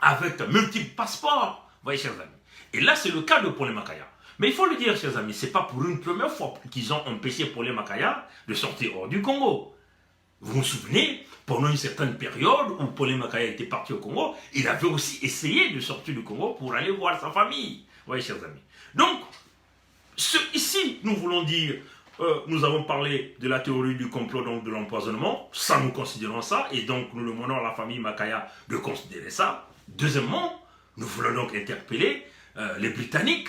avec multiples passeports. Vous voyez, chers amis. Et là, c'est le cas de Paulin Makaya. Mais il faut le dire, chers amis, ce n'est pas pour une première fois qu'ils ont empêché Paulin Makaya de sortir hors du Congo. Vous vous souvenez, pendant une certaine période où Paulin Makaya était parti au Congo, il avait aussi essayé de sortir du Congo pour aller voir sa famille. Vous voyez, chers amis. Donc, ici, nous voulons dire, nous avons parlé de la théorie du complot, donc de l'empoisonnement. Ça, nous considérons ça, et donc nous demandons à la famille Makaya de considérer ça. Deuxièmement, nous voulons donc interpeller les Britanniques.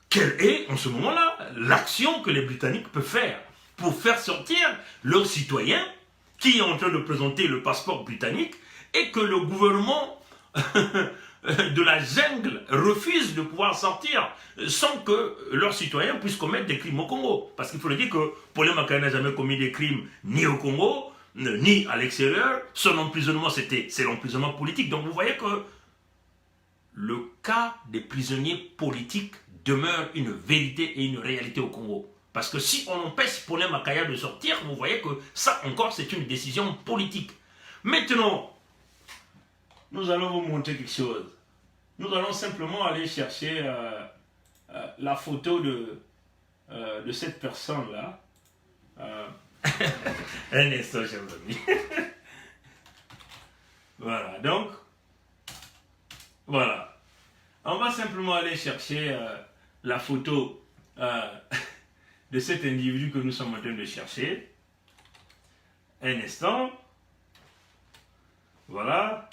Quelle est, en ce moment-là, l'action que les Britanniques peuvent faire pour faire sortir leurs citoyens qui est en train de présenter le passeport britannique et que le gouvernement de la jungle refuse de pouvoir sortir sans que leurs citoyens puissent commettre des crimes au Congo. Parce qu'il faut le dire que Paulin Makaya n'a jamais commis des crimes ni au Congo, ni à l'extérieur. Son emprisonnement, c'est l'emprisonnement politique. Donc vous voyez que le cas des prisonniers politiques demeure une vérité et une réalité au Congo. Parce que si on empêche Paulin Makaya de sortir, vous voyez que ça encore c'est une décision politique. Maintenant, nous allons vous montrer quelque chose. Nous allons simplement aller chercher la photo de cette personne-là. Un instant, chers amis. Voilà, donc, voilà. On va simplement aller chercher la photo de cet individu que nous sommes en train de chercher. Un instant. Voilà.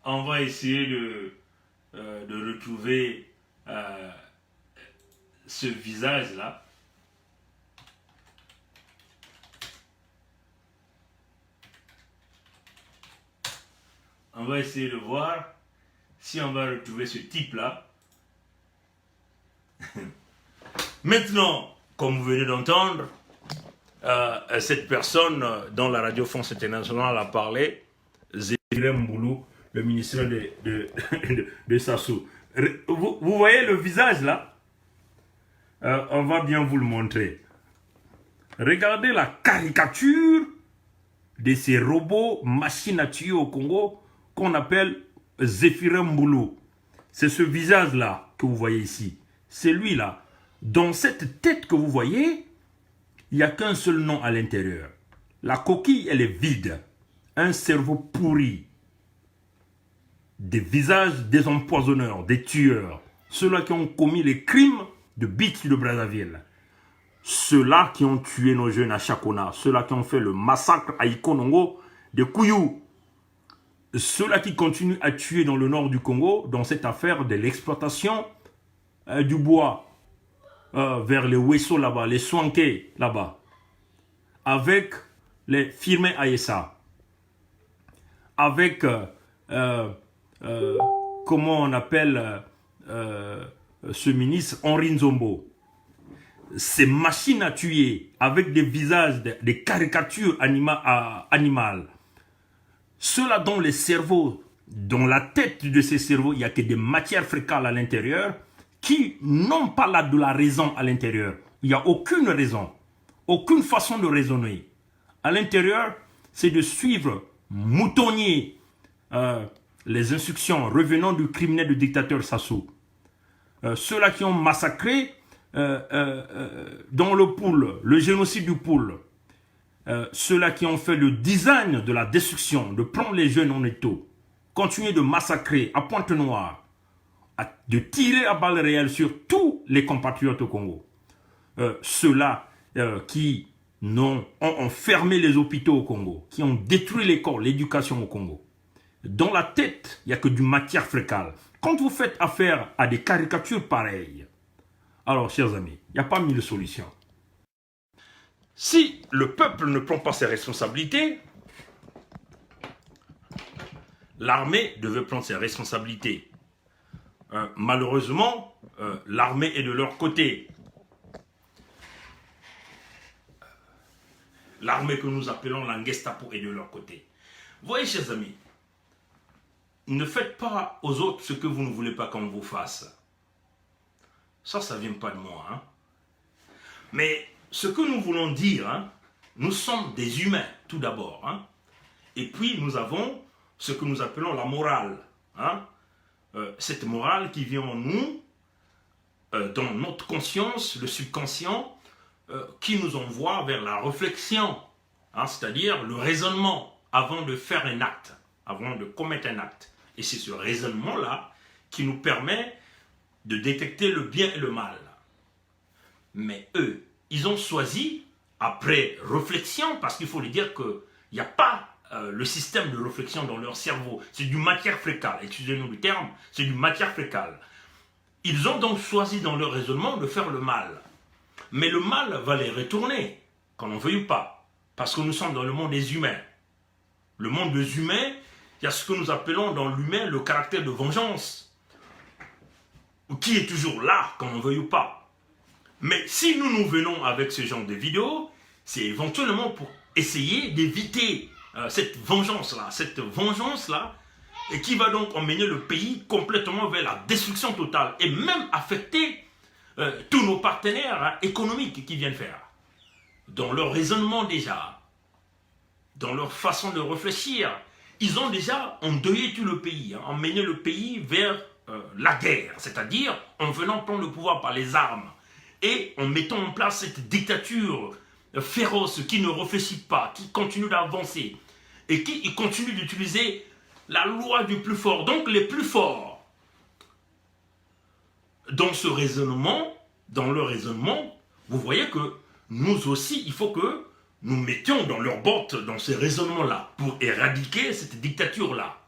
On va essayer de retrouver ce visage-là. On va essayer de voir si on va retrouver ce type-là. Maintenant, comme vous venez d'entendre, cette personne dont la Radio France Internationale a parlé, Zéphiré Mboulou, le ministre de Sassou. Vous voyez le visage là? On va bien vous le montrer. Regardez la caricature de ces robots machines à tuer au Congo qu'on appelle Zéphiré Mboulou. C'est ce visage là que vous voyez ici. C'est lui là. Dans cette tête que vous voyez, il n'y a qu'un seul nom à l'intérieur. La coquille, elle est vide. Un cerveau pourri. Des visages des empoisonneurs, des tueurs. Ceux-là qui ont commis les crimes de Beach de Brazzaville. Ceux-là qui ont tué nos jeunes à Chakona. Ceux-là qui ont fait le massacre à Ikonongo de Kouyou. Ceux-là qui continuent à tuer dans le nord du Congo, dans cette affaire de l'exploitation du bois. Vers les Wesso là-bas, les Swanké là-bas. Avec les Firmin Aïssa. Avec... comment on appelle ce ministre, Henri Nzombo. Ces machines à tuer avec des visages, des caricatures animales. Ceux-là dont les cerveaux, dans la tête de ces cerveaux, il n'y a que des matières fécales à l'intérieur qui n'ont pas là de la raison à l'intérieur. Il n'y a aucune raison, aucune façon de raisonner. À l'intérieur, c'est de suivre moutonnier les instructions revenant du criminel du dictateur Sassou. Ceux-là qui ont massacré dans le Poul, le génocide du Poul. Ceux-là qui ont fait le design de la destruction, de prendre les jeunes en étau, continuer de massacrer à Pointe-Noire, de tirer à balles réelles sur tous les compatriotes au Congo. Ceux-là qui ont fermé les hôpitaux au Congo, qui ont détruit l'école, l'éducation au Congo. Dans la tête, il n'y a que du matière fécale. Quand vous faites affaire à des caricatures pareilles, alors, chers amis, il n'y a pas mille solutions. Si le peuple ne prend pas ses responsabilités, l'armée devait prendre ses responsabilités. Malheureusement, l'armée est de leur côté. L'armée que nous appelons la Gestapo est de leur côté. Vous voyez, chers amis, ne faites pas aux autres ce que vous ne voulez pas qu'on vous fasse. Ça ne vient pas de moi. Hein. Mais ce que nous voulons dire, hein, nous sommes des humains, tout d'abord. Hein. Et puis, nous avons ce que nous appelons la morale. Hein. Cette morale qui vient en nous, dans notre conscience, le subconscient, qui nous envoie vers la réflexion, hein, c'est-à-dire le raisonnement avant de faire un acte, avant de commettre un acte. Et c'est ce raisonnement-là qui nous permet de détecter le bien et le mal. Mais eux, ils ont choisi, après réflexion, parce qu'il faut lui dire qu'il n'y a pas le système de réflexion dans leur cerveau, c'est du matière fécale, excusez-nous le terme, c'est du matière fécale. Ils ont donc choisi dans leur raisonnement de faire le mal. Mais le mal va les retourner, qu'on n'en veuille ou pas, parce que nous sommes dans le monde des humains. Le monde des humains, il y a ce que nous appelons dans l'humain le caractère de vengeance, qui est toujours là, qu'on n'en veuille ou pas. Mais si nous venons avec ce genre de vidéos, c'est éventuellement pour essayer d'éviter cette vengeance-là, et qui va donc emmener le pays complètement vers la destruction totale, et même affecter tous nos partenaires économiques qui viennent faire. Dans leur raisonnement déjà, dans leur façon de réfléchir, ils ont déjà endeuillé tout le pays, emmené le pays vers la guerre, c'est-à-dire en venant prendre le pouvoir par les armes et en mettant en place cette dictature féroce qui ne réfléchit pas, qui continue d'avancer et qui continue d'utiliser la loi du plus fort, donc les plus forts. Dans ce raisonnement, dans le raisonnement, vous voyez que nous aussi, il faut que nous mettions dans leurs bottes, dans ces raisonnements-là, pour éradiquer cette dictature-là.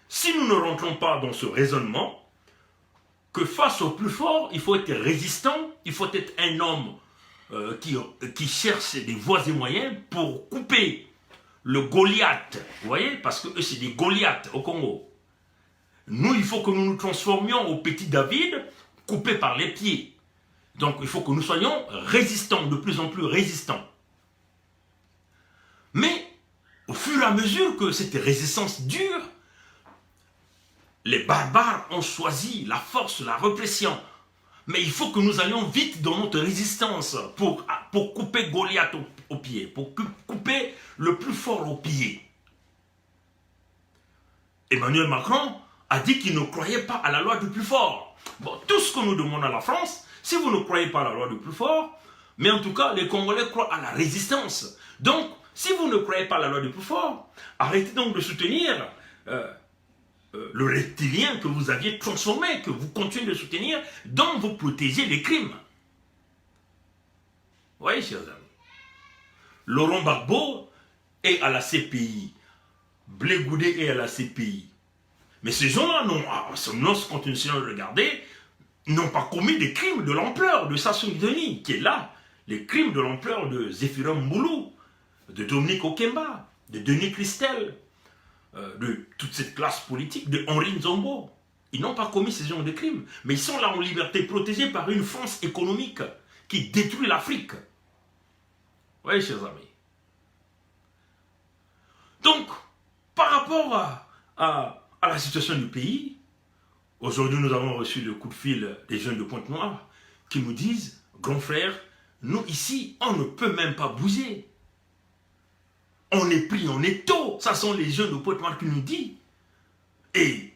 Si nous ne rentrons pas dans ce raisonnement, que face au plus fort, il faut être résistant, il faut être un homme qui cherche des voies et moyens pour couper le Goliath, vous voyez, parce que eux c'est des Goliaths au Congo. Nous, il faut que nous nous transformions au petit David, coupé par les pieds. Donc, il faut que nous soyons résistants, de plus en plus résistants. Mais, au fur et à mesure que cette résistance dure, les barbares ont choisi la force, la répression. Mais il faut que nous allions vite dans notre résistance pour couper Goliath au pied, pour couper le plus fort au pied. Emmanuel Macron a dit qu'il ne croyait pas à la loi du plus fort. Bon, tout ce que nous demandons à la France, si vous ne croyez pas à la loi du plus fort, mais en tout cas, les Congolais croient à la résistance. Donc, si vous ne croyez pas à la loi du plus fort, arrêtez donc de soutenir le reptilien que vous aviez transformé, que vous continuez de soutenir, dont vous protégez les crimes. Vous voyez, chers amis, Laurent Gbagbo est à la CPI, Blé Goudé est à la CPI. Mais ces gens-là, quand nous essayons de regarder, n'ont pas commis des crimes de l'ampleur de Sassou Nguesso, qui est là, les crimes de l'ampleur de Zéphirin Mboulou, de Dominique Okemba, de Denis Christel, de toute cette classe politique, de Henri Nzombo. Ils n'ont pas commis ces genres de crimes, mais ils sont là en liberté, protégés par une France économique qui détruit l'Afrique. Oui, chers amis. Donc, par rapport à la situation du pays, aujourd'hui nous avons reçu le coup de fil des jeunes de Pointe-Noire qui nous disent, grand frère, nous ici, on ne peut même pas bouger. On est pris en étau. Ça sont les jeunes de Pointe-Noire qui nous disent. Et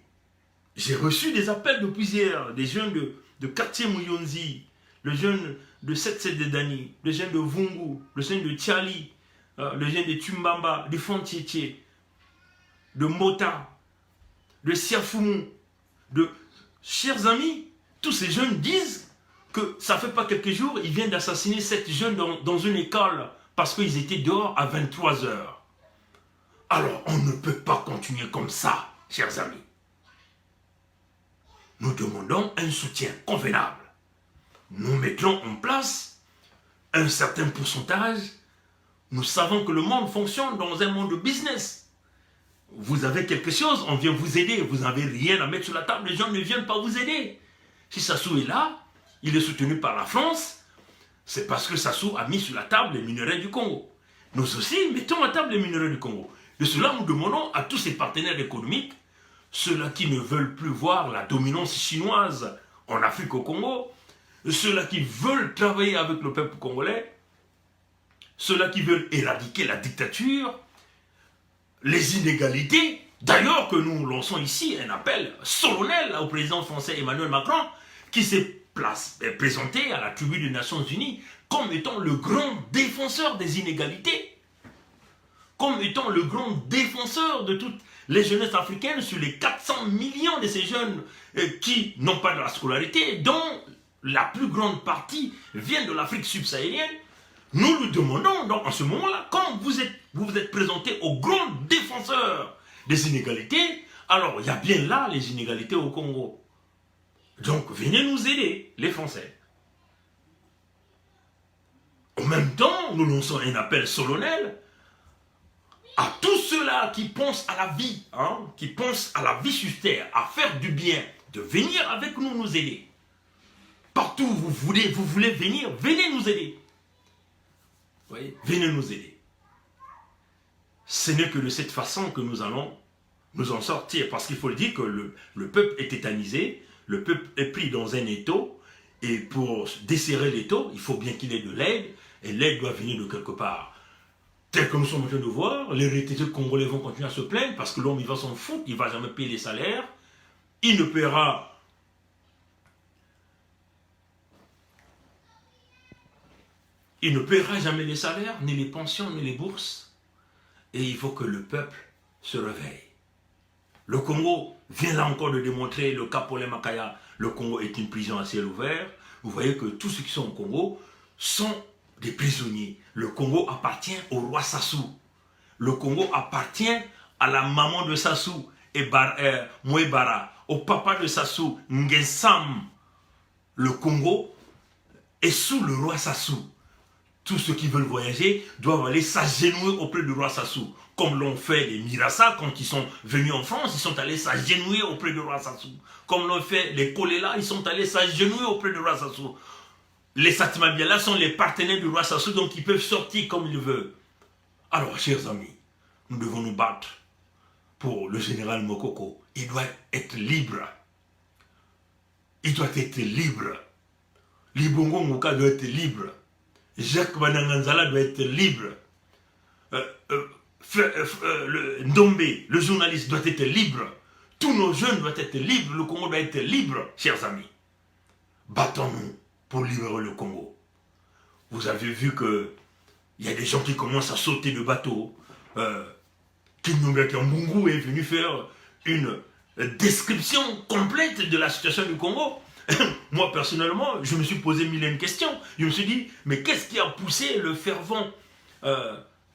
j'ai reçu des appels de plusieurs, des jeunes de quartier Mouyonzi, le jeune de 7-7 de Dani, le jeune de Vungu, le jeune de Tchali, le jeune de Tumbamba, de Fontietier, de Mota, de Siafoumou, de chers amis, tous ces jeunes disent que ça fait pas quelques jours, ils viennent d'assassiner 7 jeunes dans une école parce qu'ils étaient dehors à 23 h. Alors, on ne peut pas continuer comme ça, chers amis. Nous demandons un soutien convenable. Nous mettrons en place un certain pourcentage. Nous savons que le monde fonctionne dans un monde de business. Vous avez quelque chose, on vient vous aider. Vous n'avez rien à mettre sur la table, les gens ne viennent pas vous aider. Si Sassou est là, il est soutenu par la France, c'est parce que Sassou a mis sur la table les minerais du Congo. Nous aussi, mettons à table les minerais du Congo. De cela, nous demandons à tous ces partenaires économiques, ceux-là qui ne veulent plus voir la dominance chinoise en Afrique au Congo, ceux-là qui veulent travailler avec le peuple congolais, ceux-là qui veulent éradiquer la dictature, les inégalités. D'ailleurs que nous lançons ici un appel solennel au président français Emmanuel Macron, qui s'est présenté à la tribune des Nations Unies comme étant le grand défenseur des inégalités, comme étant le grand défenseur de toutes les jeunesses africaines sur les 400 millions de ces jeunes qui n'ont pas de la scolarité, dont la plus grande partie vient de l'Afrique subsaharienne. Nous lui demandons donc en ce moment-là, quand vous vous êtes présenté au grand défenseur des inégalités, alors il y a bien là les inégalités au Congo. Donc venez nous aider, les Français. En même temps, nous lançons un appel solennel à tous ceux-là qui pensent à la vie, qui pensent à la vie sur terre, à faire du bien, de venir avec nous nous aider. Partout où vous voulez venir, venez nous aider. Vous voyez, venez nous aider. Ce n'est que de cette façon que nous allons nous en sortir. Parce qu'il faut le dire que le peuple est tétanisé, le peuple est pris dans un étau, et pour desserrer l'étau, il faut bien qu'il ait de l'aide, et l'aide doit venir de quelque part. Tel que nous sommes en train de voir, les retraités congolais vont continuer à se plaindre, parce que l'homme il va s'en foutre, il ne va jamais payer les salaires, il ne paiera jamais les salaires, ni les pensions, ni les bourses. Et il faut que le peuple se réveille. Le Congo vient là encore de démontrer, le cas Paulin Makaya, le Congo est une prison à ciel ouvert. Vous voyez que tous ceux qui sont au Congo sont des prisonniers. Le Congo appartient au roi Sassou. Le Congo appartient à la maman de Sassou, Mouebara, au papa de Sassou, Ngensam. Le Congo est sous le roi Sassou. Tous ceux qui veulent voyager doivent aller s'agenouiller auprès du roi Sassou. Comme l'ont fait les Mirassa quand ils sont venus en France, ils sont allés s'agenouiller auprès du roi Sassou. Comme l'ont fait les Kolela, ils sont allés s'agenouiller auprès du roi Sassou. Les Satima Biala sont les partenaires du roi Sassou, donc ils peuvent sortir comme ils veulent. Alors, chers amis, nous devons nous battre pour le général Mokoko. Il doit être libre. Il doit être libre. Libongo Ngoka doit être libre. Jacques Bananganzala doit être libre. Ndombe, le journaliste, doit être libre. Tous nos jeunes doivent être libres. Le Congo doit être libre, chers amis. Battons-nous pour libérer le Congo. Vous avez vu qu'il y a des gens qui commencent à sauter de bateau. Kinyumbeke Mbungu est venu faire une description complète de la situation du Congo. Moi, personnellement, je me suis posé mille et une questions. Je me suis dit, mais qu'est-ce qui a poussé le fervent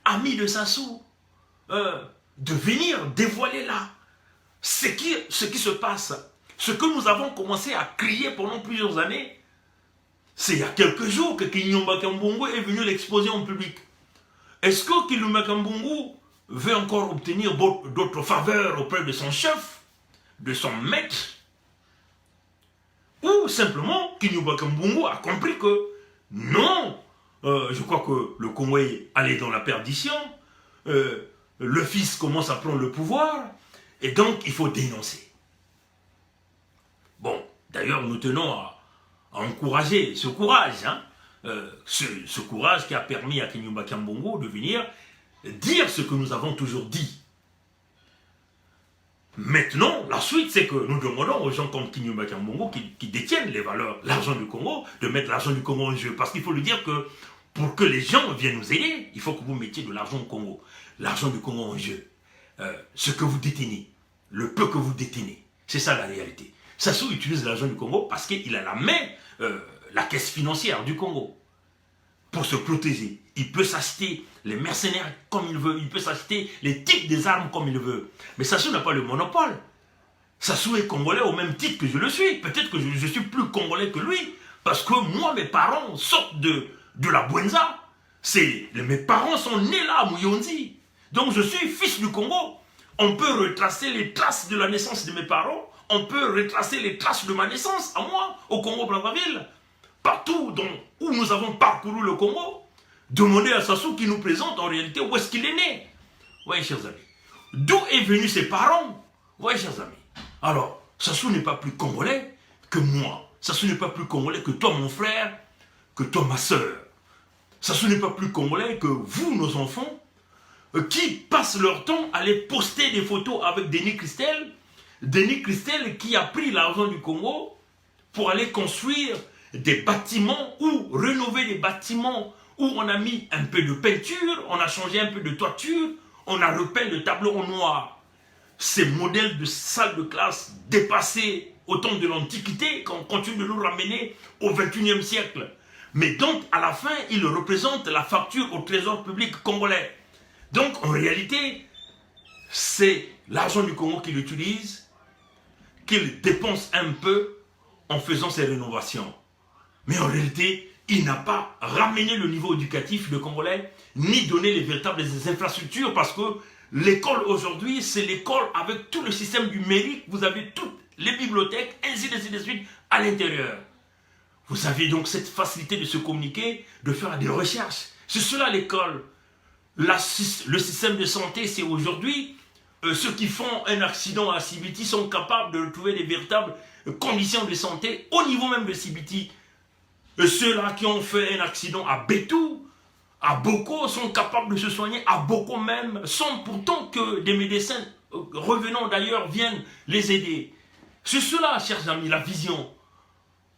ami de Sassou de venir dévoiler là ce qui se passe? Ce que nous avons commencé à crier pendant plusieurs années, c'est il y a quelques jours que Kinyumbeke Mbungu est venu l'exposer en public. Est-ce que Kinyumbeke Mbungu veut encore obtenir d'autres faveurs auprès de son chef, de son maître? Ou simplement, Kinyumbeke Mbungu a compris que non, je crois que le Congo est allé dans la perdition, le fils commence à prendre le pouvoir, et donc il faut dénoncer. Bon, d'ailleurs, nous tenons à encourager ce courage, ce courage qui a permis à Kinyumbeke Mbungu de venir dire ce que nous avons toujours dit. Maintenant, la suite, c'est que nous demandons aux gens comme Kinyumbeke Mbungu qui détiennent les valeurs, l'argent du Congo, de mettre l'argent du Congo en jeu. Parce qu'il faut lui dire que pour que les gens viennent nous aider, il faut que vous mettiez de l'argent au Congo. L'argent du Congo en jeu. Ce que vous détenez, le peu que vous détenez. C'est ça la réalité. Sassou utilise l'argent du Congo parce qu'il a la main, la caisse financière du Congo pour se protéger. Il peut s'acheter les mercenaires comme il veut. Il peut s'acheter les types des armes comme il veut. Mais Sassou n'a pas le monopole. Sassou est congolais au même titre que je le suis. Peut-être que je suis plus congolais que lui. Parce que moi, mes parents sortent de la Bwenza. Mes parents sont nés là à Mouyondi. Donc je suis fils du Congo. On peut retracer les traces de la naissance de mes parents. On peut retracer les traces de ma naissance à moi, au Congo-Brazzaville. Partout où nous avons parcouru le Congo. Demandez à Sassou qui nous présente en réalité où est-ce qu'il est né. Oui, chers amis. D'où est venu ses parents? Oui, chers amis. Alors, Sassou n'est pas plus congolais que moi. Sassou n'est pas plus congolais que toi, mon frère, que toi, ma soeur. Sassou n'est pas plus congolais que vous, nos enfants, qui passent leur temps à aller poster des photos avec Denis Christel. Denis Christel qui a pris l'argent du Congo pour aller construire des bâtiments ou rénover des bâtiments où on a mis un peu de peinture, on a changé un peu de toiture, on a repeint le tableau en noir. Ces modèles de salles de classe dépassés au temps de l'Antiquité, qu'on continue de nous ramener au XXIe siècle. Mais donc, à la fin, ils représentent la facture au trésor public congolais. Donc, en réalité, c'est l'argent du Congo qu'il utilise, qu'il dépense un peu en faisant ses rénovations. Mais en réalité, il n'a pas ramené le niveau éducatif de Congolais, ni donné les véritables infrastructures, parce que l'école aujourd'hui, c'est l'école avec tout le système numérique. Vous avez toutes les bibliothèques, ainsi de suite, à l'intérieur. Vous avez donc cette facilité de se communiquer, de faire des recherches. C'est cela l'école. Le système de santé, c'est aujourd'hui, ceux qui font un accident à Sibiti sont capables de retrouver les véritables conditions de santé au niveau même de Sibiti. Ceux-là qui ont fait un accident à Bétou, à Boko, sont capables de se soigner, à Boko même, sans pourtant que des médecins revenant d'ailleurs viennent les aider. C'est cela, chers amis, la vision.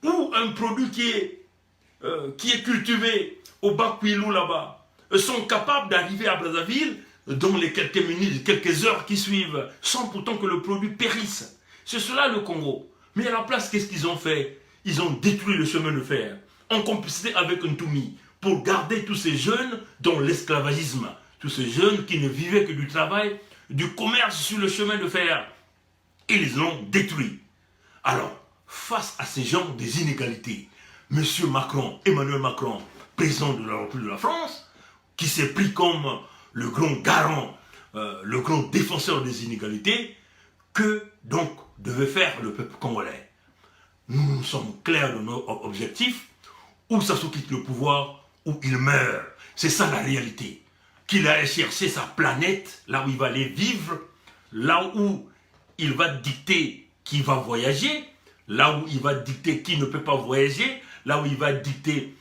Ou un produit qui est cultivé au Bakwilou là-bas, sont capables d'arriver à Brazzaville dans les quelques minutes, quelques heures qui suivent, sans pourtant que le produit périsse. C'est cela le Congo. Mais à la place, qu'est-ce qu'ils ont fait? Ils ont détruit le chemin de fer, en complicité avec Ntoumi, pour garder tous ces jeunes dans l'esclavagisme. Tous ces jeunes qui ne vivaient que du travail, du commerce sur le chemin de fer. Ils les ont détruits. Alors, face à ces gens des inégalités, M. Macron, Emmanuel Macron, président de la République de la France, qui s'est pris comme le grand garant, le grand défenseur des inégalités, que donc devait faire le peuple congolais? Nous sommes clairs de nos objectifs, ou Sassou quitte le pouvoir, ou il meurt. C'est ça la réalité. Qu'il allait chercher sa planète, là où il va aller vivre, là où il va dicter qui va voyager, là où il va dicter qui ne peut pas voyager, là où il va dicter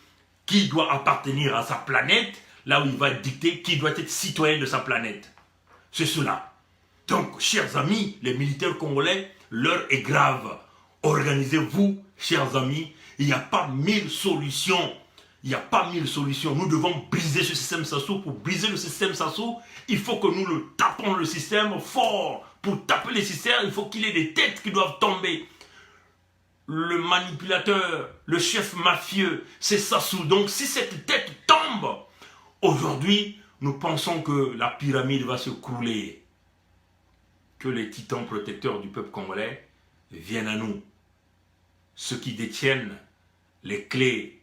qui doit appartenir à sa planète, là où il va dicter qui doit être citoyen de sa planète. C'est cela. Donc, chers amis, les militaires congolais, l'heure est grave. Organisez-vous, chers amis. Il n'y a pas 1000 solutions. Il n'y a pas 1000 solutions. Nous devons briser ce système Sassou. Pour briser le système Sassou, il faut que nous le tapons le système fort. Pour taper le système, il faut qu'il y ait des têtes qui doivent tomber. Le manipulateur, le chef mafieux, c'est Sassou. Donc si cette tête tombe, aujourd'hui, nous pensons que la pyramide va se crouler. Que les titans protecteurs du peuple congolais viennent à nous. Ceux qui détiennent les clés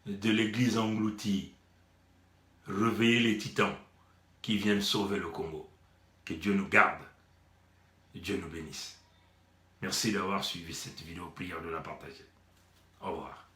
de l'église engloutie. Réveillez les titans qui viennent sauver le Congo. Que Dieu nous garde. Et Dieu nous bénisse. Merci d'avoir suivi cette vidéo. Prière de la partager. Au revoir.